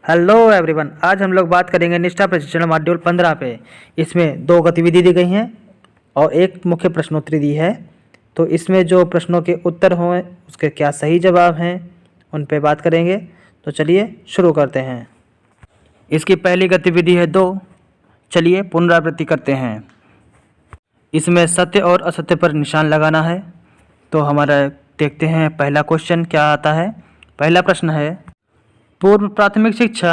Hello everyone, आज हम लोग बात करेंगे निष्ठा प्रशिक्षण मॉड्यूल 15 पे। इसमें 2 गतिविधि दी गई हैं और एक मुख्य प्रश्नोत्तरी दी है। तो इसमें जो प्रश्नों के उत्तर हों उसके क्या सही जवाब हैं उन पे बात करेंगे। तो चलिए शुरू करते हैं। इसकी पहली गतिविधि है 2। चलिए पुनरावृत्ति करते हैं। इसमें सत्य और असत्य पर निशान लगाना है। तो हमारा देखते हैं पहला क्वेश्चन क्या आता है। पहला प्रश्न है, पूर्व प्राथमिक शिक्षा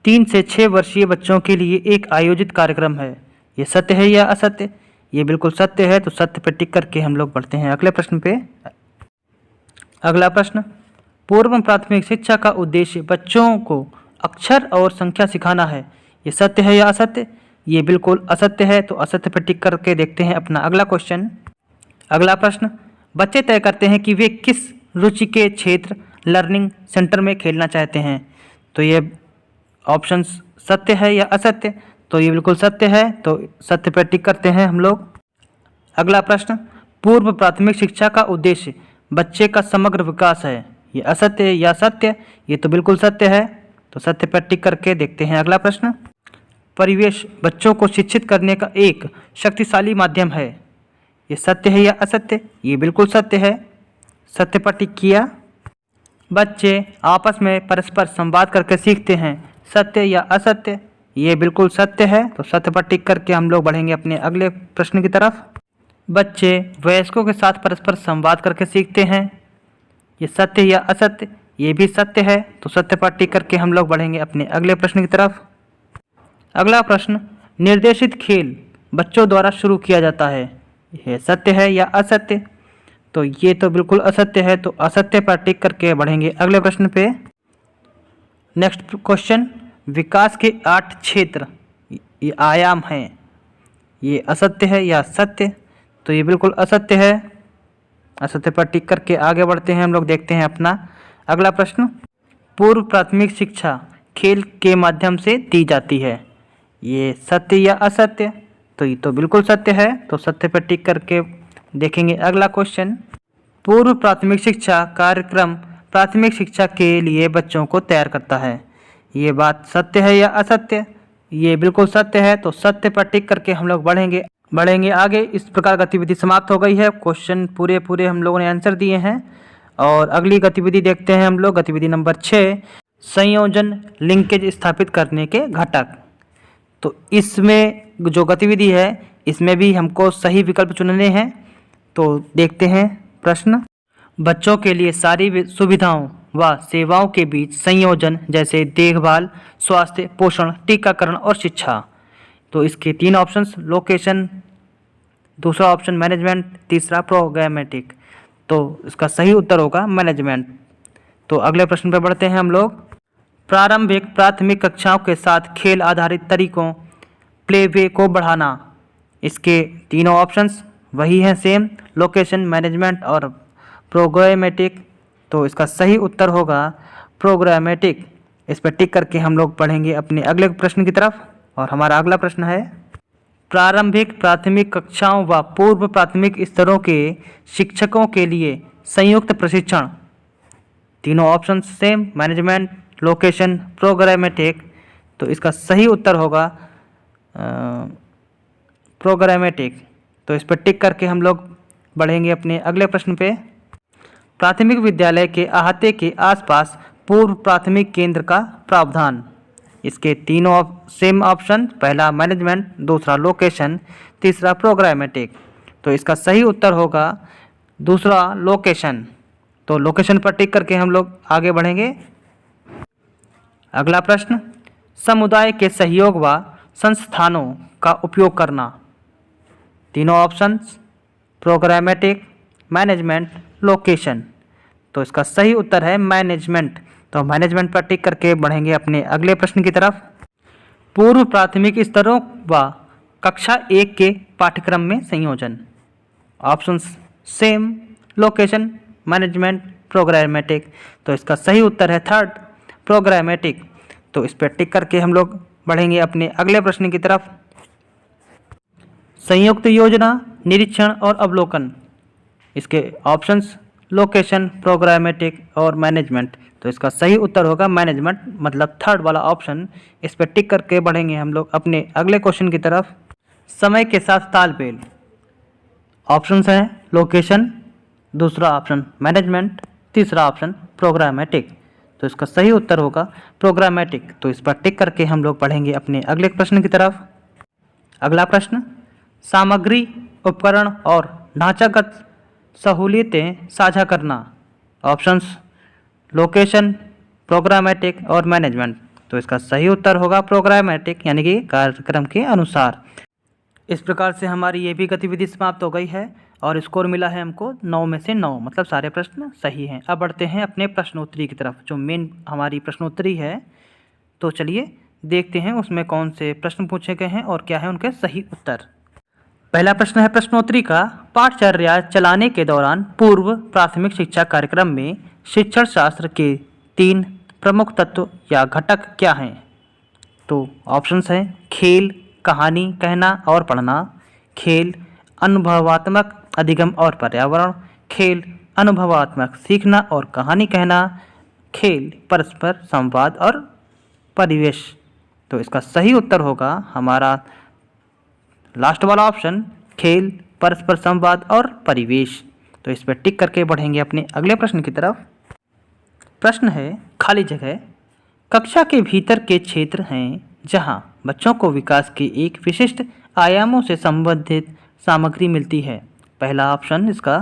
3 से 6 वर्षीय बच्चों के लिए एक आयोजित कार्यक्रम है। ये सत्य है या असत्य? ये बिल्कुल सत्य है, तो सत्य पर टिक करके हम लोग बढ़ते हैं अगले प्रश्न पे। अगला प्रश्न, पूर्व प्राथमिक शिक्षा का उद्देश्य बच्चों को अक्षर और संख्या सिखाना है। ये सत्य है या असत्य? ये बिल्कुल असत्य है, तो असत्य पर टिक करके देखते हैं अपना अगला क्वेश्चन। अगला प्रश्न, बच्चे तय करते हैं कि वे किस रुचि के क्षेत्र लर्निंग सेंटर में खेलना चाहते हैं। तो ये ऑप्शन सत्य है या असत्य? तो ये बिल्कुल सत्य है, तो सत्य पर टिक करते हैं हम लोग। अगला प्रश्न, पूर्व प्राथमिक शिक्षा का उद्देश्य बच्चे का समग्र विकास है। ये असत्य है या सत्य? ये तो बिल्कुल सत्य है, तो सत्य पर टिक करके देखते हैं अगला प्रश्न। परिवेश बच्चों को शिक्षित करने का एक शक्तिशाली माध्यम है। ये सत्य है या असत्य? ये बिल्कुल सत्य है, सत्य पर टिक किया। बच्चे आपस में परस्पर संवाद करके सीखते हैं। सत्य या असत्य? ये बिल्कुल सत्य है, तो सत्य पर टिक करके हम लोग बढ़ेंगे अपने अगले प्रश्न की तरफ। बच्चे वयस्कों के साथ परस्पर संवाद करके सीखते हैं। ये सत्य या असत्य? ये भी सत्य है, तो सत्य पर टिक करके हम लोग बढ़ेंगे अपने अगले प्रश्न की तरफ। अगला प्रश्न, निर्देशित खेल बच्चों द्वारा शुरू किया जाता है। यह सत्य है या असत्य? तो ये तो बिल्कुल असत्य है, तो असत्य पर टिक करके बढ़ेंगे अगले प्रश्न पे। नेक्स्ट क्वेश्चन, विकास के 8 क्षेत्र ये आयाम हैं। ये असत्य है या सत्य? तो ये बिल्कुल असत्य है, असत्य पर टिक करके आगे बढ़ते हैं हम लोग। देखते हैं अपना अगला प्रश्न, पूर्व प्राथमिक शिक्षा खेल के माध्यम से दी जाती है। ये सत्य या असत्य? तो ये तो बिल्कुल सत्य है, तो सत्य पर टिक करके देखेंगे अगला क्वेश्चन। पूर्व प्राथमिक शिक्षा कार्यक्रम प्राथमिक शिक्षा के लिए बच्चों को तैयार करता है। ये बात सत्य है या असत्य? ये बिल्कुल सत्य है, तो सत्य पर टिक करके हम लोग बढ़ेंगे आगे। इस प्रकार गतिविधि समाप्त हो गई है। क्वेश्चन पूरे हम लोगों ने आंसर दिए हैं और अगली गतिविधि देखते हैं हम लोग। गतिविधि नंबर 6, संयोजन लिंकेज स्थापित करने के घटक। तो इसमें जो गतिविधि है इसमें भी हमको सही विकल्प चुनने हैं। तो देखते हैं प्रश्न, बच्चों के लिए सारी सुविधाओं व सेवाओं के बीच संयोजन जैसे देखभाल, स्वास्थ्य, पोषण, टीकाकरण और शिक्षा। तो इसके 3 ऑप्शंस, लोकेशन, दूसरा ऑप्शन मैनेजमेंट, तीसरा प्रोग्रामेटिक। तो इसका सही उत्तर होगा मैनेजमेंट। तो अगले प्रश्न पर बढ़ते हैं हम लोग। प्रारंभिक प्राथमिक कक्षाओं के साथ खेल आधारित तरीकों प्लेवे को बढ़ाना। इसके तीनों ऑप्शंस वही हैं सेम, लोकेशन, मैनेजमेंट और प्रोग्रामेटिक। तो इसका सही उत्तर होगा प्रोग्रामेटिक। इस पर टिक करके हम लोग पढ़ेंगे अपने अगले प्रश्न की तरफ। और हमारा अगला प्रश्न है, प्रारंभिक प्राथमिक कक्षाओं व पूर्व प्राथमिक स्तरों के शिक्षकों के लिए संयुक्त प्रशिक्षण। तीनों option same, management, location, programmatic. तो इसका सही उत्तर होगा प्रोग्रामेटिक। तो इस पर टिक करके हम लोग बढ़ेंगे अपने अगले प्रश्न पे। प्राथमिक विद्यालय के अहाते के आसपास पूर्व प्राथमिक केंद्र का प्रावधान। इसके तीनों सेम ऑप्शन, पहला मैनेजमेंट, दूसरा लोकेशन, तीसरा प्रोग्रामेटिक। तो इसका सही उत्तर होगा दूसरा लोकेशन। तो लोकेशन पर टिक करके हम लोग आगे बढ़ेंगे। अगला प्रश्न, समुदाय के सहयोग व संस्थानों का उपयोग करना। तीनों ऑप्शंस, प्रोग्रामेटिक, मैनेजमेंट, लोकेशन। तो इसका सही उत्तर है मैनेजमेंट। तो मैनेजमेंट पर टिक करके बढ़ेंगे अपने अगले प्रश्न की तरफ। पूर्व प्राथमिक स्तरों व कक्षा 1 के पाठ्यक्रम में संयोजन। Options same, location, management, programmatic. तो इसका सही उत्तर है थर्ड, प्रोग्रामेटिक। तो इस पर टिक करके हम लोग बढ़ेंगे अपने अगले प्रश्न की तरफ। संयुक्त योजना, निरीक्षण और अवलोकन। इसके ऑप्शंस, लोकेशन, प्रोग्रामेटिक और मैनेजमेंट। तो इसका सही उत्तर होगा मैनेजमेंट, मतलब थर्ड वाला ऑप्शन। इस पर टिक करके बढ़ेंगे हम लोग अपने अगले क्वेश्चन की तरफ। समय के साथ तालमेल। ऑप्शंस हैं लोकेशन, दूसरा ऑप्शन मैनेजमेंट, तीसरा ऑप्शन प्रोग्रामेटिक। तो इसका सही उत्तर होगा प्रोग्रामेटिक। तो इस पर टिक करके हम लोग पढ़ेंगे अपने अगले प्रश्न की तरफ। अगला प्रश्न, सामग्री, उपकरण और ढांचागत सहूलियतें साझा करना। ऑप्शंस लोकेशन, प्रोग्रामेटिक और मैनेजमेंट। तो इसका सही उत्तर होगा प्रोग्रामेटिक, यानी कि कार्यक्रम के अनुसार। इस प्रकार से हमारी ये भी गतिविधि समाप्त हो गई है और स्कोर मिला है हमको 9 में से 9, मतलब सारे प्रश्न सही हैं। अब बढ़ते हैं अपने प्रश्नोत्तरी की तरफ, जो मेन हमारी प्रश्नोत्तरी है। तो चलिए देखते हैं उसमें कौन से प्रश्न पूछे गए हैं और क्या है उनके सही उत्तर। पहला प्रश्न है प्रश्नोत्तरी का, पाठचर्या चलाने के दौरान पूर्व प्राथमिक शिक्षा कार्यक्रम में शिक्षण शास्त्र के 3 प्रमुख तत्व या घटक क्या हैं। तो ऑप्शंस हैं खेल, कहानी कहना और पढ़ना, खेल अनुभवात्मक अधिगम और पर्यावरण, खेल अनुभवात्मक सीखना और कहानी कहना, खेल परस्पर संवाद और परिवेश। तो इसका सही उत्तर होगा हमारा लास्ट वाला ऑप्शन, खेल परस्पर संवाद और परिवेश। तो इस पर टिक करके बढ़ेंगे अपने अगले प्रश्न की तरफ। प्रश्न है खाली जगह, कक्षा के भीतर के क्षेत्र हैं जहां बच्चों को विकास के एक विशिष्ट आयामों से संबंधित सामग्री मिलती है। पहला ऑप्शन इसका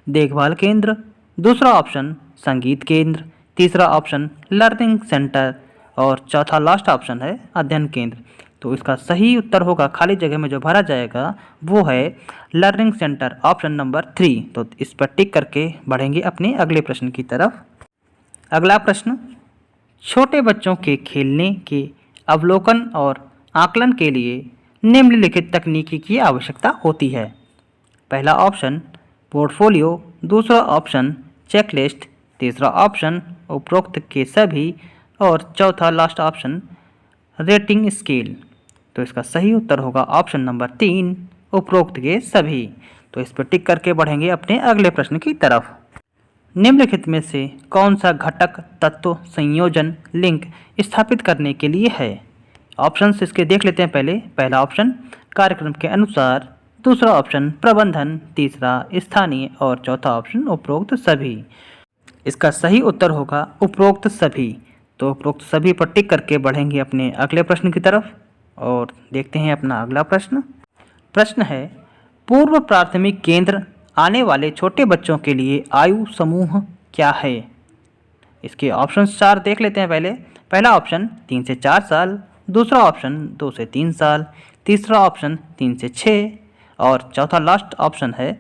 देखभाल केंद्र, दूसरा ऑप्शन संगीत केंद्र, तीसरा ऑप्शन लर्निंग सेंटर और चौथा लास्ट ऑप्शन है अध्ययन केंद्र। तो इसका सही उत्तर होगा खाली जगह में जो भरा जाएगा वो है लर्निंग सेंटर, ऑप्शन नंबर 3। तो इस पर टिक करके बढ़ेंगे अपने अगले प्रश्न की तरफ। अगला प्रश्न, छोटे बच्चों के खेलने के अवलोकन और आकलन के लिए निम्नलिखित तकनीकी की आवश्यकता होती है। पहला ऑप्शन पोर्टफोलियो, दूसरा ऑप्शन चेकलिस्ट, तीसरा ऑप्शन उपरोक्त के सभी और चौथा लास्ट ऑप्शन रेटिंग स्केल। तो इसका सही उत्तर होगा ऑप्शन नंबर 3, उपरोक्त के सभी। तो इस पर टिक करके बढ़ेंगे अपने अगले प्रश्न की तरफ। निम्नलिखित में से कौन सा घटक तत्व संयोजन लिंक स्थापित करने के लिए है। ऑप्शंस इसके देख लेते हैं पहले। पहला ऑप्शन कार्यक्रम के अनुसार, दूसरा ऑप्शन प्रबंधन, तीसरा स्थानीय और चौथा ऑप्शन उपरोक्त सभी। इसका सही उत्तर होगा उपरोक्त सभी। तो उपरोक्त सभी पर टिक करके बढ़ेंगे अपने अगले प्रश्न की तरफ और देखते हैं अपना अगला प्रश्न। प्रश्न है पूर्व प्राथमिक केंद्र आने वाले छोटे बच्चों के लिए आयु समूह क्या है। इसके ऑप्शंस 4 देख लेते हैं पहले। पहला ऑप्शन 3 से 4 साल, दूसरा ऑप्शन 2 से 3 साल, तीसरा ऑप्शन 3 से 6 और चौथा लास्ट ऑप्शन है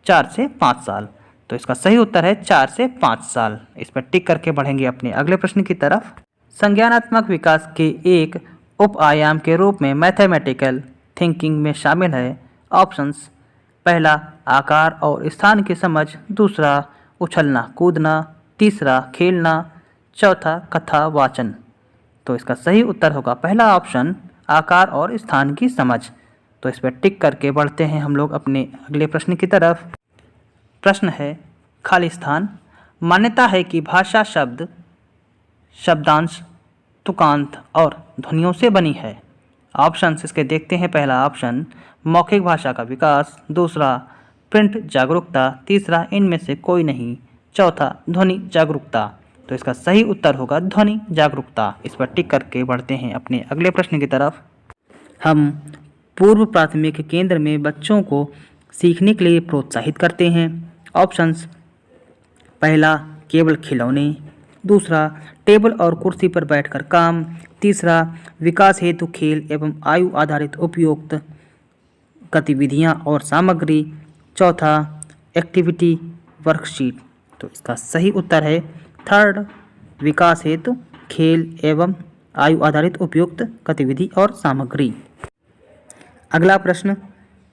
4 से 5 साल। तो इसका सही उत्तर है 4 से 5 साल। इस पर टिक करके बढ़ेंगे अपने अगले प्रश्न की तरफ। संज्ञानात्मक विकास के एक उप आयाम के रूप में मैथमेटिकल थिंकिंग में शामिल है। ऑप्शंस पहला आकार और स्थान की समझ, दूसरा उछलना कूदना, तीसरा खेलना, चौथा कथा वाचन। तो इसका सही उत्तर होगा पहला ऑप्शन आकार और स्थान की समझ। तो इस पर टिक करके बढ़ते हैं हम लोग अपने अगले प्रश्न की तरफ। प्रश्न है खाली स्थान, मान्यता है कि भाषा शब्द, शब्दांश, तुकांत और ध्वनियों से बनी है। ऑप्शंस इसके देखते हैं। पहला ऑप्शन मौखिक भाषा का विकास, दूसरा प्रिंट जागरूकता, तीसरा इनमें से कोई नहीं, चौथा ध्वनि जागरूकता। तो इसका सही उत्तर होगा ध्वनि जागरूकता। इस पर टिक करके बढ़ते हैं अपने अगले प्रश्न की तरफ। हम पूर्व प्राथमिक केंद्र में बच्चों को सीखने के लिए प्रोत्साहित करते हैं। ऑप्शंस पहला केवल खिलौने, दूसरा टेबल और कुर्सी पर बैठकर काम, तीसरा विकास हेतु खेल एवं आयु आधारित उपयुक्त गतिविधियां और सामग्री, चौथा एक्टिविटी वर्कशीट। तो इसका सही उत्तर है थर्ड, विकास हेतु खेल एवं आयु आधारित उपयुक्त गतिविधि और सामग्री। अगला प्रश्न,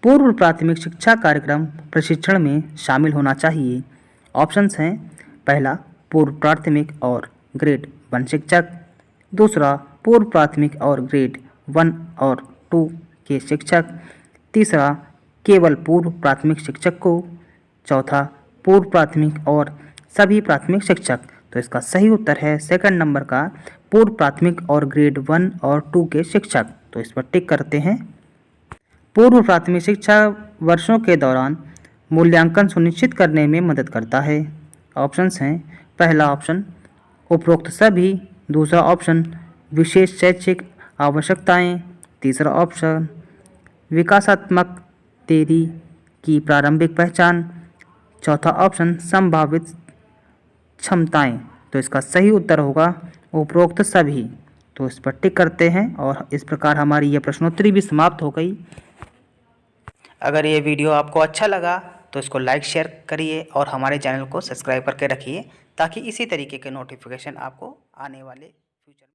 पूर्व प्राथमिक शिक्षा कार्यक्रम प्रशिक्षण में शामिल होना चाहिए। ऑप्शंस हैं पहला पूर्व प्राथमिक और ग्रेड 1 शिक्षक, दूसरा पूर्व प्राथमिक और ग्रेड 1 और 2 के शिक्षक, तीसरा केवल पूर्व प्राथमिक शिक्षक को, चौथा पूर्व प्राथमिक और सभी प्राथमिक शिक्षक। तो इसका सही उत्तर है सेकंड नंबर का पूर्व प्राथमिक और ग्रेड 1 और 2 के शिक्षक। तो इस पर टिक करते हैं। पूर्व प्राथमिक शिक्षा वर्षों के दौरान मूल्यांकन सुनिश्चित करने में मदद करता है। ऑप्शंस हैं, पहला ऑप्शन उपरोक्त सभी, दूसरा ऑप्शन विशेष शैक्षिक आवश्यकताएं, तीसरा ऑप्शन विकासात्मक देरी की प्रारंभिक पहचान, चौथा ऑप्शन संभावित क्षमताएं। तो इसका सही उत्तर होगा उपरोक्त सभी। तो इस पर टिक करते हैं और इस प्रकार हमारी यह प्रश्नोत्तरी भी समाप्त हो गई। अगर ये वीडियो आपको अच्छा लगा तो इसको लाइक शेयर करिए और हमारे चैनल को सब्सक्राइब करके रखिए ताकि इसी तरीके के नोटिफिकेशन आपको आने वाले